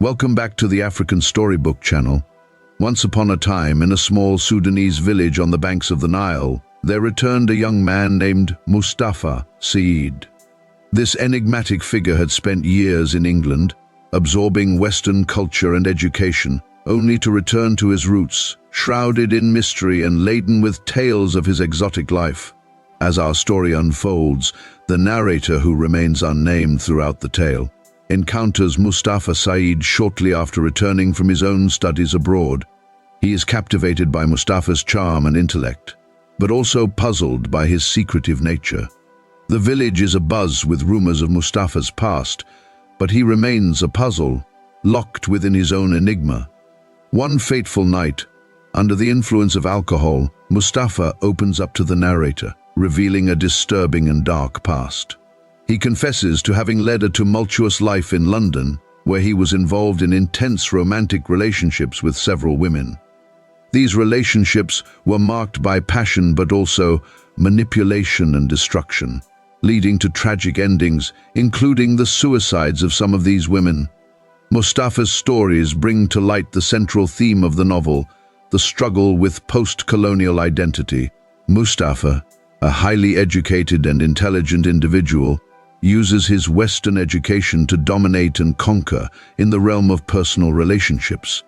Welcome back to the African Storybook channel. Once upon a time, in a small Sudanese village on the banks of the Nile, there returned a young man named Mustafa Said. This enigmatic figure had spent years in England, absorbing Western culture and education, only to return to his roots, shrouded in mystery and laden with tales of his exotic life. As our story unfolds, the narrator, who remains unnamed throughout the tale, encounters Mustafa Said shortly after returning from his own studies abroad. He is captivated by Mustafa's charm and intellect, but also puzzled by his secretive nature. The village is abuzz with rumors of Mustafa's past, but he remains a puzzle, locked within his own enigma. One fateful night, under the influence of alcohol, Mustafa opens up to the narrator, revealing a disturbing and dark past. He confesses to having led a tumultuous life in London, where he was involved in intense romantic relationships with several women. These relationships were marked by passion but also manipulation and destruction, leading to tragic endings, including the suicides of some of these women. Mustafa's stories bring to light the central theme of the novel, the struggle with post-colonial identity. Mustafa, a highly educated and intelligent individual, uses his Western education to dominate and conquer in the realm of personal relationships.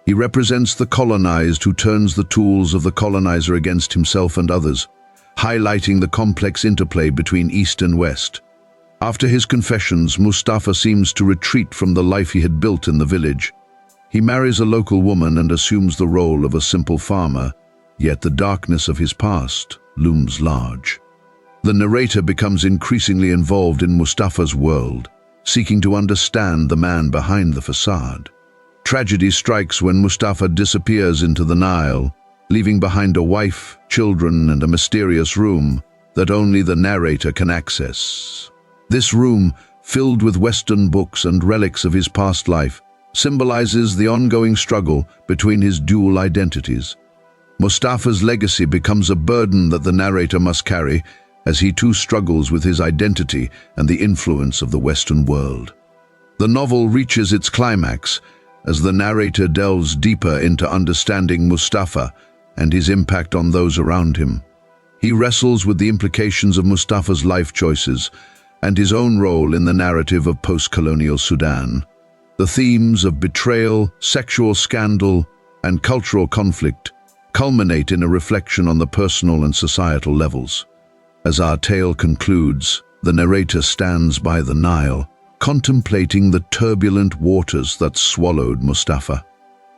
He represents the colonized who turns the tools of the colonizer against himself and others, highlighting the complex interplay between East and West. After his confessions, Mustafa seems to retreat from the life he had built in the village. He marries a local woman and assumes the role of a simple farmer, yet the darkness of his past looms large. The narrator becomes increasingly involved in Mustafa's world, seeking to understand the man behind the facade. Tragedy strikes when Mustafa disappears into the Nile, leaving behind a wife, children, and a mysterious room that only the narrator can access. This room, filled with Western books and relics of his past life, symbolizes the ongoing struggle between his dual identities. Mustafa's legacy becomes a burden that the narrator must carry, as he too struggles with his identity and the influence of the Western world. The novel reaches its climax as the narrator delves deeper into understanding Mustafa and his impact on those around him. He wrestles with the implications of Mustafa's life choices and his own role in the narrative of post-colonial Sudan. The themes of betrayal, sexual scandal, and cultural conflict culminate in a reflection on the personal and societal levels. As our tale concludes, the narrator stands by the Nile, contemplating the turbulent waters that swallowed Mustafa.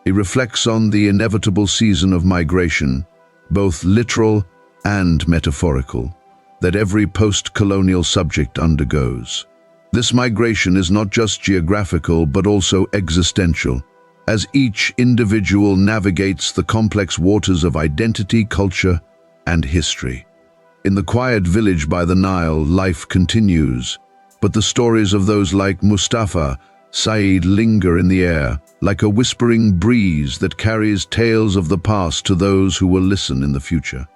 He reflects on the inevitable season of migration, both literal and metaphorical, that every post-colonial subject undergoes. This migration is not just geographical but also existential, as each individual navigates the complex waters of identity, culture, and history. In the quiet village by the Nile, life continues, but the stories of those like Mustafa Said linger in the air, like a whispering breeze that carries tales of the past to those who will listen in the future.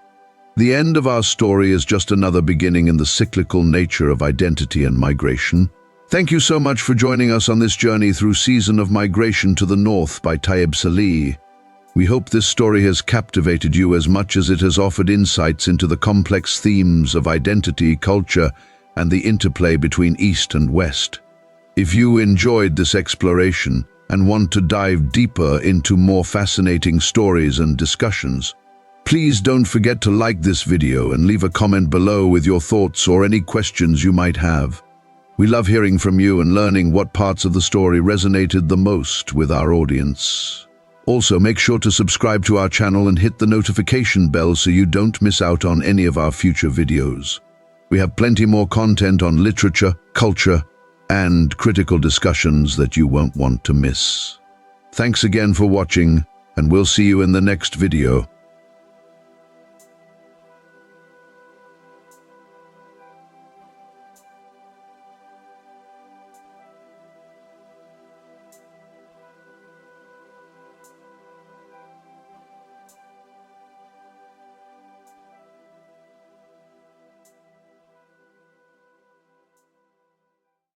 The end of our story is just another beginning in the cyclical nature of identity and migration. Thank you so much for joining us on this journey through Season of Migration to the North by Tayeb Salih. We hope this story has captivated you as much as it has offered insights into the complex themes of identity, culture, and the interplay between East and West. If you enjoyed this exploration and want to dive deeper into more fascinating stories and discussions, please don't forget to like this video and leave a comment below with your thoughts or any questions you might have. We love hearing from you and learning what parts of the story resonated the most with our audience. Also, make sure to subscribe to our channel and hit the notification bell so you don't miss out on any of our future videos. We have plenty more content on literature, culture, and critical discussions that you won't want to miss. Thanks again for watching, and we'll see you in the next video.